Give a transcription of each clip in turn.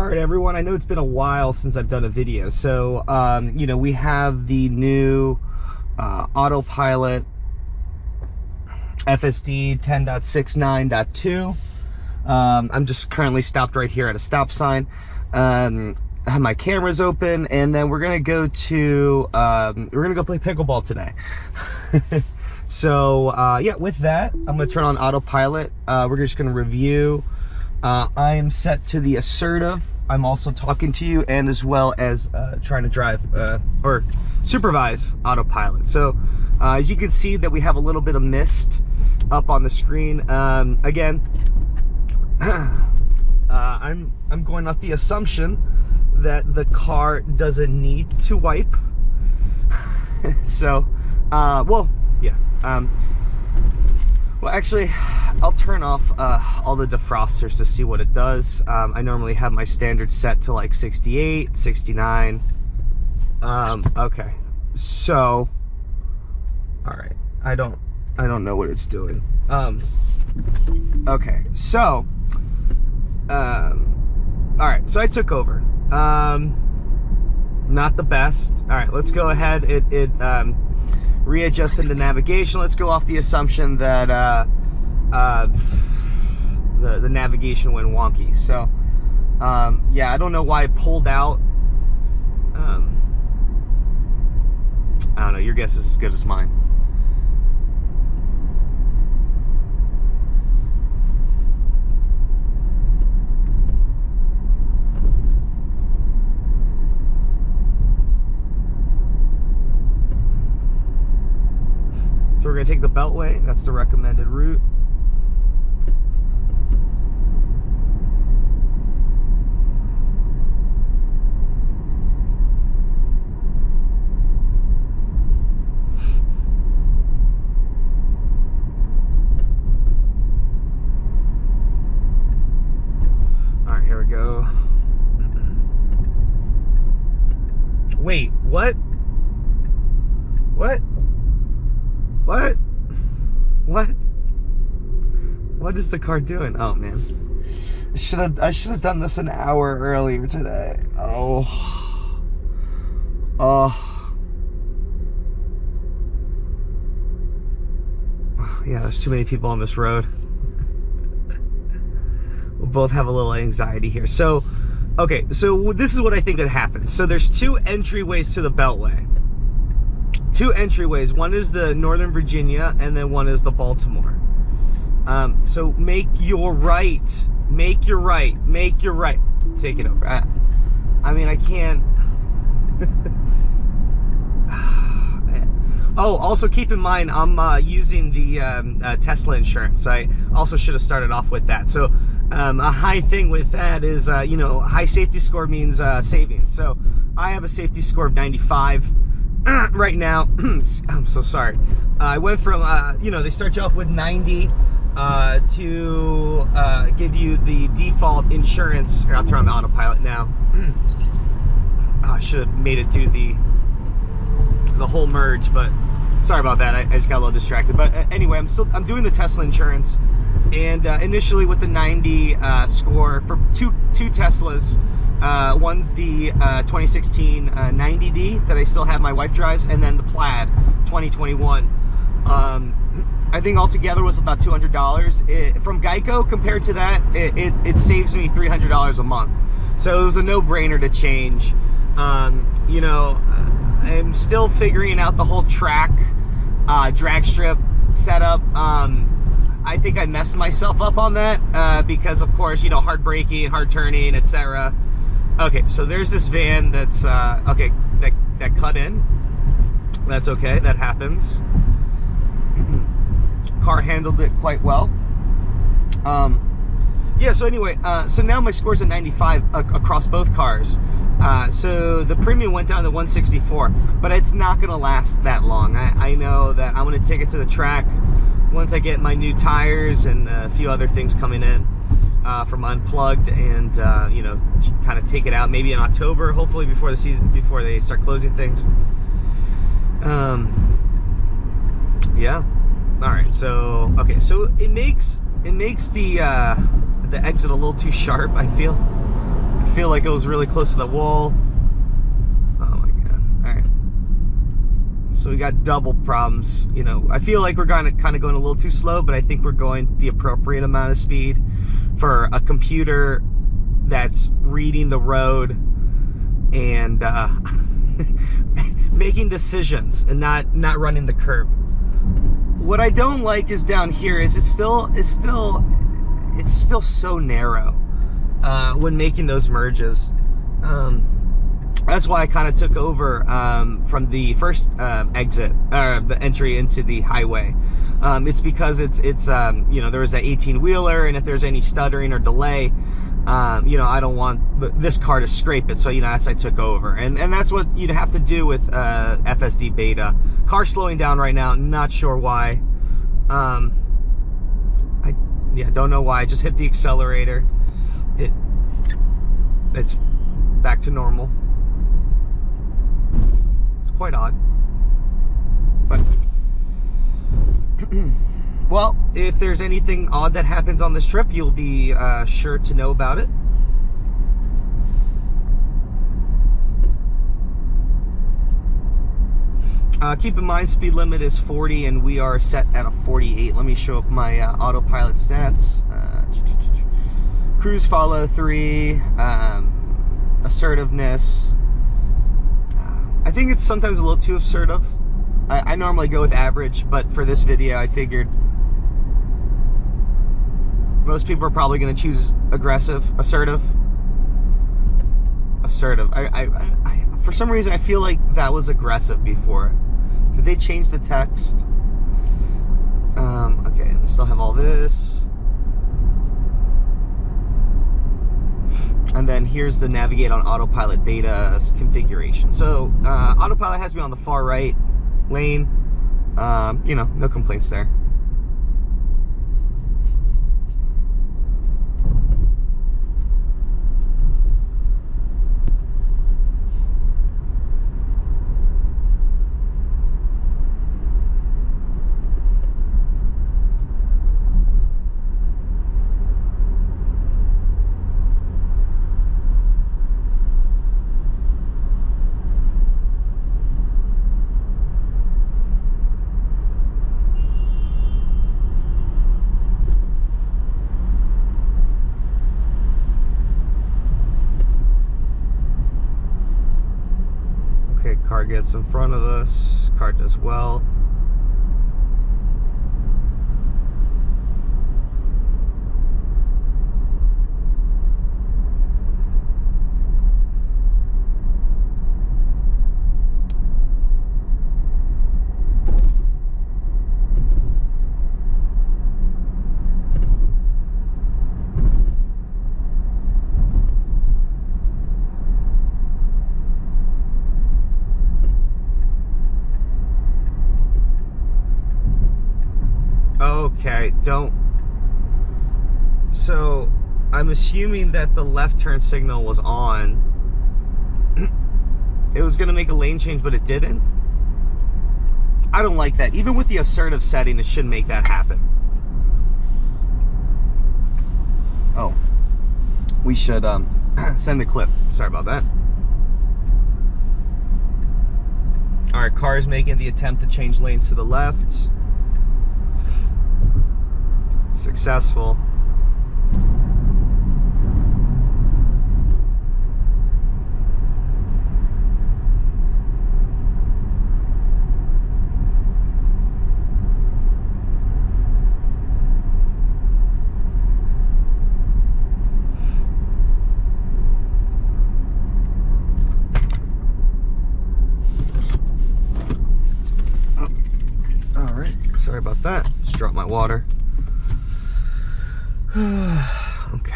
All right, everyone, I know it's been a while since I've done a video. So, you know, we have the new Autopilot FSD 10.69.2. I'm just currently stopped right here at a stop sign. I have my cameras open, and then we're gonna go to we're gonna go play pickleball today. So yeah, with that, I'm gonna turn on Autopilot. We're just gonna review. I am set to the assertive. I'm also talking to you, and as well as trying to drive or supervise Autopilot. So as you can see that we have a little bit of mist up on the screen. Again, I'm going off the assumption that the car doesn't need to wipe. So well, yeah. Well, actually, I'll turn off all the defrosters to see what it does. I normally have my standard set to like 68, 69. Okay, so, all right, I don't know what it's doing. Okay, so, all right, so I took over. Not the best. All right, let's go ahead. It readjusted the navigation. Let's go off the assumption that the navigation went wonky. So yeah, I don't know why it pulled out. I don't know, your guess is as good as mine. So we're gonna take the Beltway. That's the recommended route. All right, here we go. Wait, what? What? What? What? What is the car doing? Oh man, I should have done this an hour earlier today. Oh, yeah. There's too many people on this road. We'll both have a little anxiety here. So, okay. So this is what I think would happen. So there's two entryways to the Beltway. Two entryways. One is the Northern Virginia, and then one is the Baltimore. So make your right. Make your right. Make your right. Take it over. I mean, I can't. Oh, also keep in mind, I'm using the Tesla insurance. So I also should have started off with that. So a high thing with that is, you know, high safety score means savings. So I have a safety score of 95. Right now. I'm so sorry. I went from, you know, they start you off with 90 to give you the default insurance. Here, I'll turn on the Autopilot now. Oh, I should have made it do the whole merge, but sorry about that. I just got a little distracted. But anyway, I'm doing the Tesla insurance, and initially with the 90 score for two Teslas. One's the 2016 90D that I still have, my wife drives, and then the Plaid 2021. I think altogether was about $200. From Geico, compared to that, it saves me $300 a month. So it was a no-brainer to change. You know, I'm still figuring out the whole track drag strip setup. I think I messed myself up on that because, of course, you know, hard braking, hard turning, etc. Okay, so there's this van that's okay, that cut in. That's okay, that happens. Car handled it quite well. Yeah, so anyway, so now my score's at 95 across both cars. So the premium went down to 164, but it's not gonna last that long. I know that I'm gonna take it to the track once I get my new tires and a few other things coming in. From Unplugged, and you know, kind of take it out maybe in October, hopefully before the season, before they start closing things. Yeah. All right. So okay. So it makes the exit a little too sharp, I feel. I feel like it was really close to the wall. Oh my god. Alright. So we got double problems. You know, I feel like we're kind of going a little too slow, but I think we're going the appropriate amount of speed for a computer that's reading the road and making decisions and not running the curb. What I don't like is down here is it's still so narrow when making those merges. That's why I kind of took over from the first exit, the entry into the highway. It's because it's you know, there was that 18-wheeler, and if there's any stuttering or delay, you know, I don't want this car to scrape it. So, you know, that's why I took over, and that's what you'd have to do with FSD Beta. Car slowing down right now, not sure why. I don't know why. I just hit the accelerator. It's back to normal. It's quite odd, but well, if there's anything odd that happens on this trip, you'll be sure to know about it. Keep in mind, speed limit is 40 and we are set at a 48. Let me show up my autopilot stats. Cruise follow 3, assertiveness. I think it's sometimes a little too assertive. I normally go with average, but for this video I figured most people are probably going to choose aggressive, assertive. I for some reason I feel like that was aggressive before. Did they change the text? Okay, I still have all this. And then here's the navigate on Autopilot Beta configuration. So Autopilot has me on the far right lane. You know, no complaints there. Okay, car gets in front of us. Car does well. Okay, so I'm assuming that the left turn signal was on. It was gonna make a lane change, but it didn't. I don't like that. Even with the assertive setting, it shouldn't make that happen. Oh, we should send the clip. Sorry about that. All right, car is making the attempt to change lanes to the left. Successful. Oh, all right, sorry about that. Just dropped my water. Okay.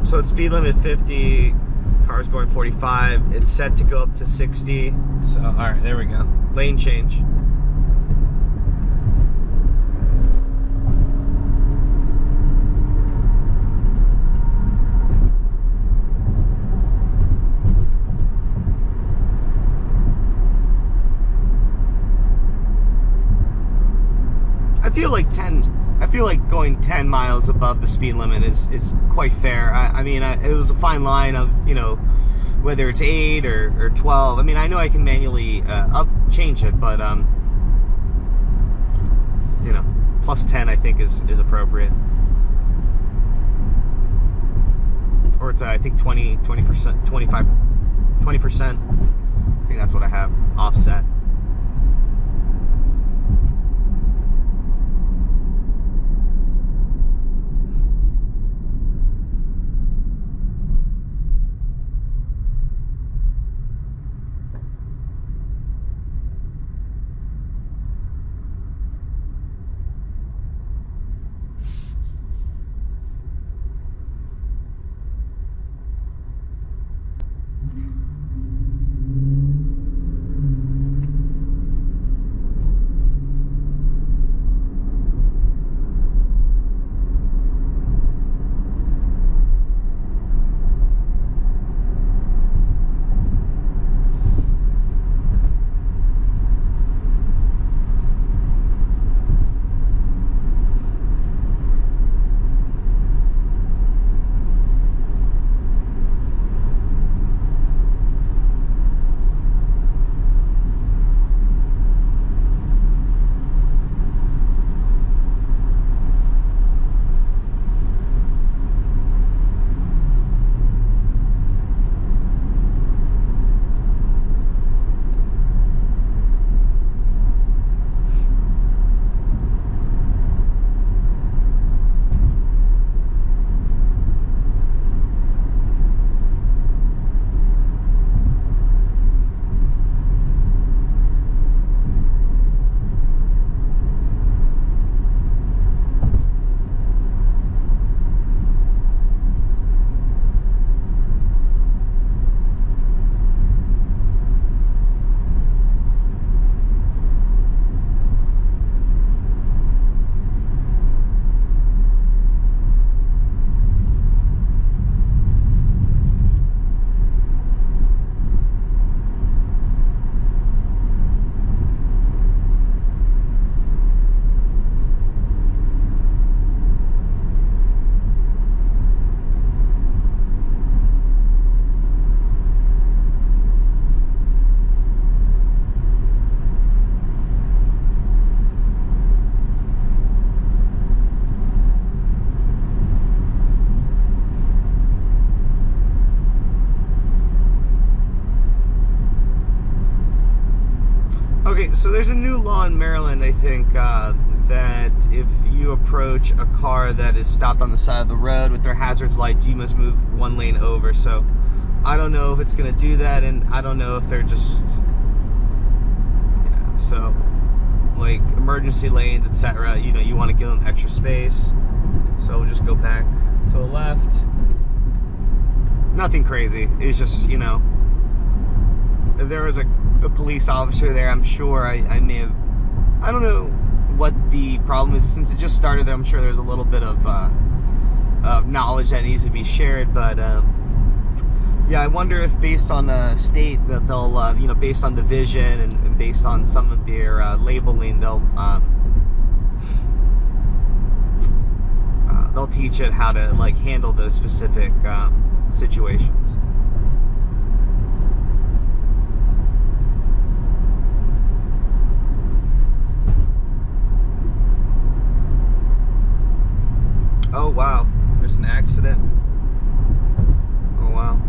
So it's speed limit 50, car's going 45. It's set to go up to 60. So, all right, there we go. Lane change. I feel like going 10 miles above the speed limit is quite fair. I mean, it was a fine line of, you know, whether it's 8 or 12. I mean, I know I can manually change it, but you know, plus 10 I think is appropriate. Or it's I think 20%, 25, 20%. I think that's what I have offset. Okay, so there's a new law in Maryland, I think, that if you approach a car that is stopped on the side of the road with their hazards lights, you must move one lane over. So I don't know if it's going to do that, and I don't know if they're just, yeah, so like emergency lanes, etc., you know, you want to give them extra space. So we'll just go back to the left. Nothing crazy. It's just, you know, if there was a police officer there, I'm sure I may have, I don't know what the problem is. Since it just started, I'm sure there's a little bit of knowledge that needs to be shared, but yeah, I wonder if based on the state that they'll, you know, based on the vision and based on some of their labeling, they'll teach it how to like handle those specific situations. Oh wow, there's an accident. Oh wow.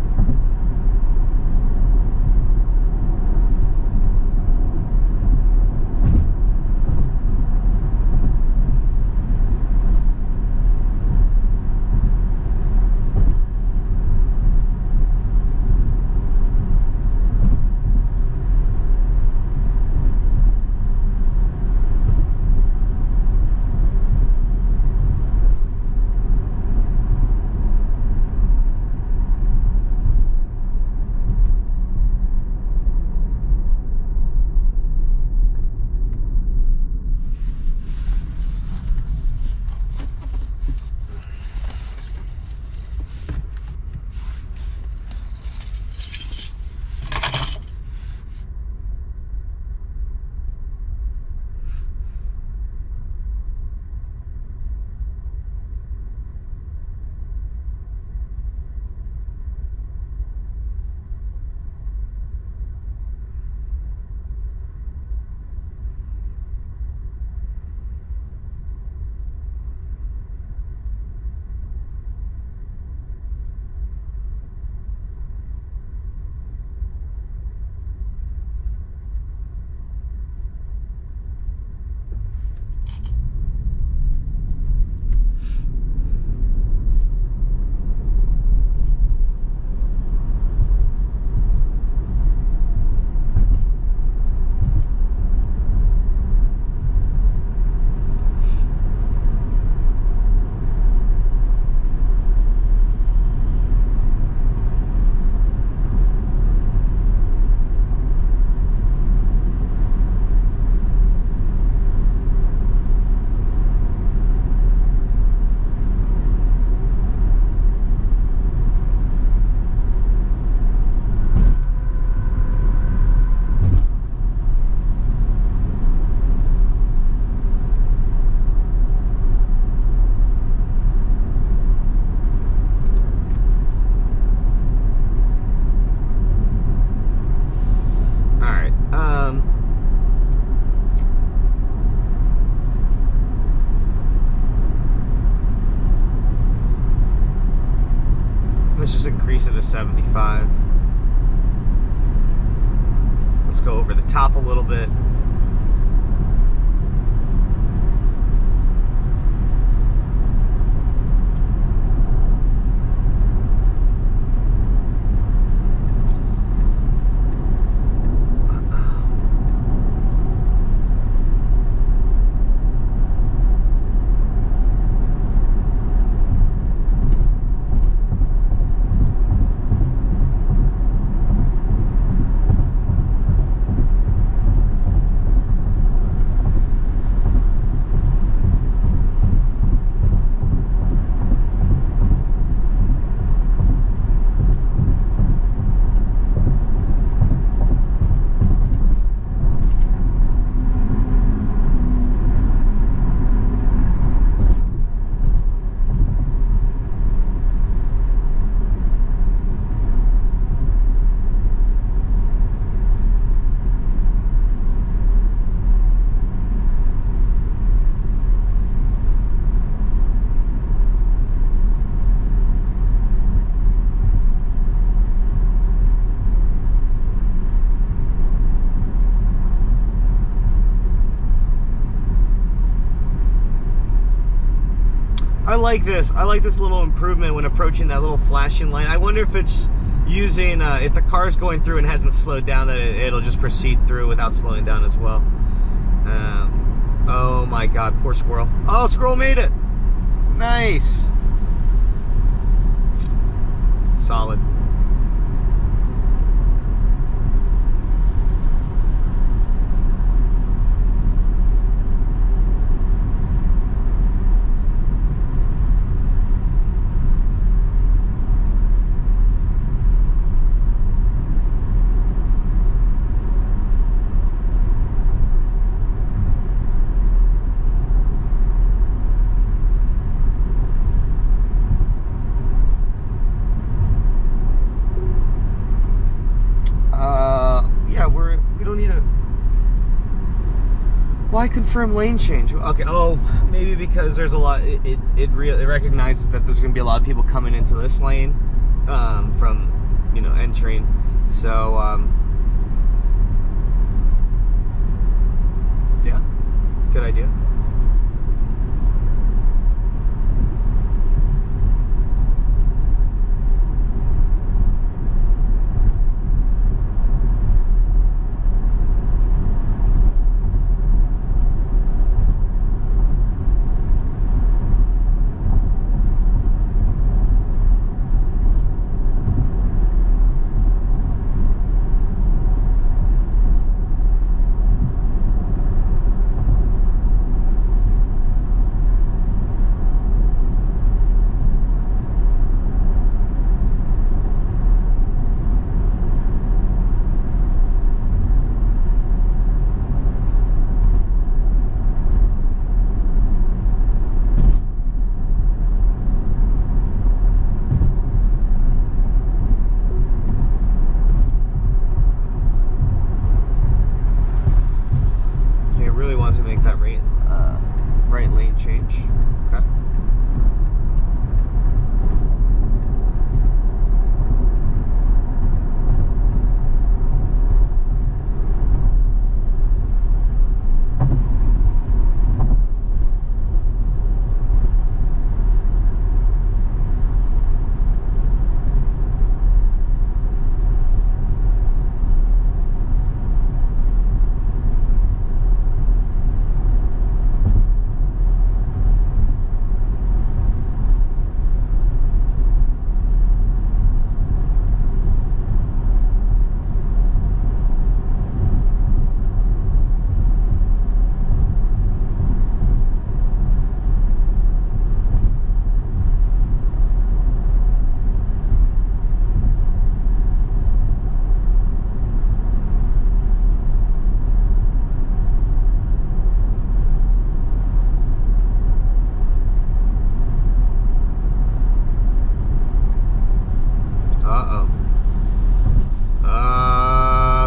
increase it to 75. Let's go over the top a little bit. I like this. I like this little improvement when approaching that little flashing light. I wonder if it's using, if the car's going through and hasn't slowed down, that it'll just proceed through without slowing down as well. Oh my God, poor squirrel. Oh, squirrel made it. Nice. Solid. Why confirm lane change? Okay, oh, maybe because there's a lot, it recognizes that there's going to be a lot of people coming into this lane from, you know, entering. So, yeah, good idea. Change. Okay.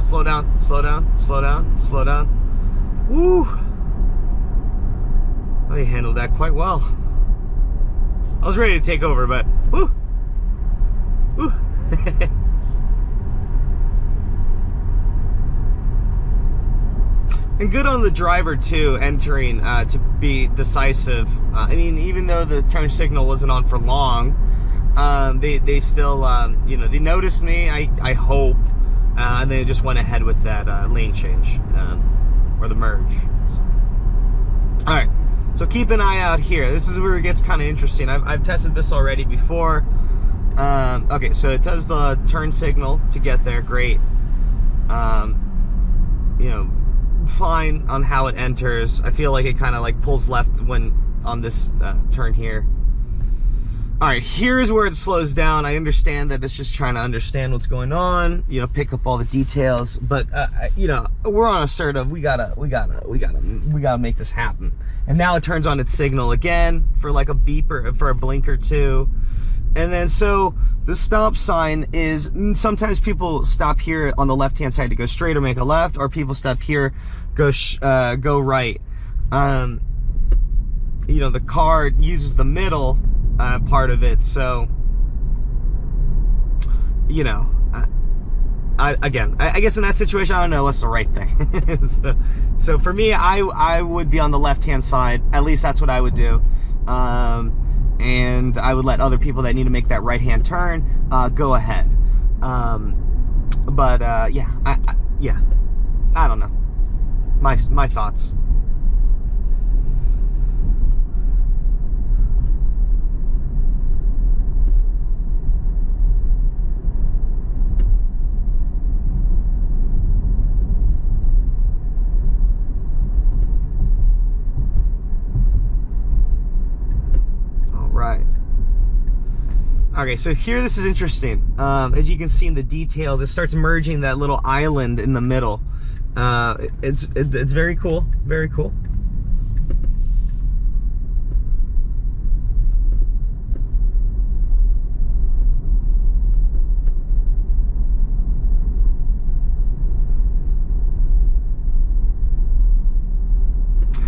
Slow down, slow down, slow down. Woo! Oh, you handled that quite well. I was ready to take over, but woo! Woo! And good on the driver too, entering to be decisive. I mean, even though the turn signal wasn't on for long, they still, you know, they noticed me, I hope, and they just went ahead with that lane change, or the merge. So. All right, so keep an eye out here. This is where it gets kind of interesting. I've tested this already before. Okay, so it does the turn signal to get there, great. You know, fine on how it enters. I feel like it kind of like pulls left when on this turn here. All right, here's where it slows down. I understand that it's just trying to understand what's going on, you know, pick up all the details, but you know, we're on assertive. We gotta make this happen. And now it turns on its signal again for like a beeper, for a blinker too. And then so the stop sign is, sometimes people stop here on the left hand side to go straight or make a left, or people stop here, go right. You know, the car uses the middle part of it, so you know, I guess in that situation I don't know what's the right thing. so for me, I would be on the left hand side. At least that's what I would do. And I would let other people that need to make that right hand turn go ahead. But yeah, I don't know, my thoughts. Right. Okay, so here this is interesting. As you can see in the details, it starts merging that little island in the middle. It's very cool, very cool.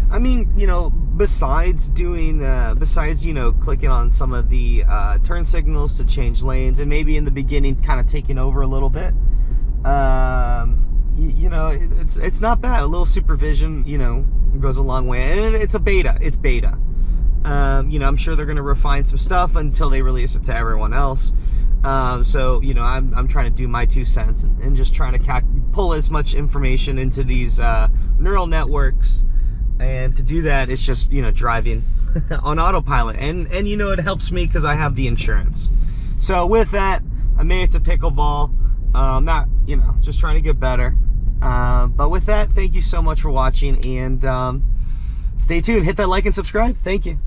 I mean, you know, besides doing, you know, clicking on some of the turn signals to change lanes, and maybe in the beginning kind of taking over a little bit, you know, it's not bad. A little supervision, you know, goes a long way. And it's a beta. It's beta. You know, I'm sure they're going to refine some stuff until they release it to everyone else. So, you know, I'm trying to do my 2 cents and just trying to pull as much information into these neural networks. And to do that, it's just, you know, driving on autopilot. And you know, it helps me because I have the insurance. So with that, I made it to pickleball. Not, you know, just trying to get better. But with that, thank you so much for watching, and stay tuned. Hit that like and subscribe. Thank you.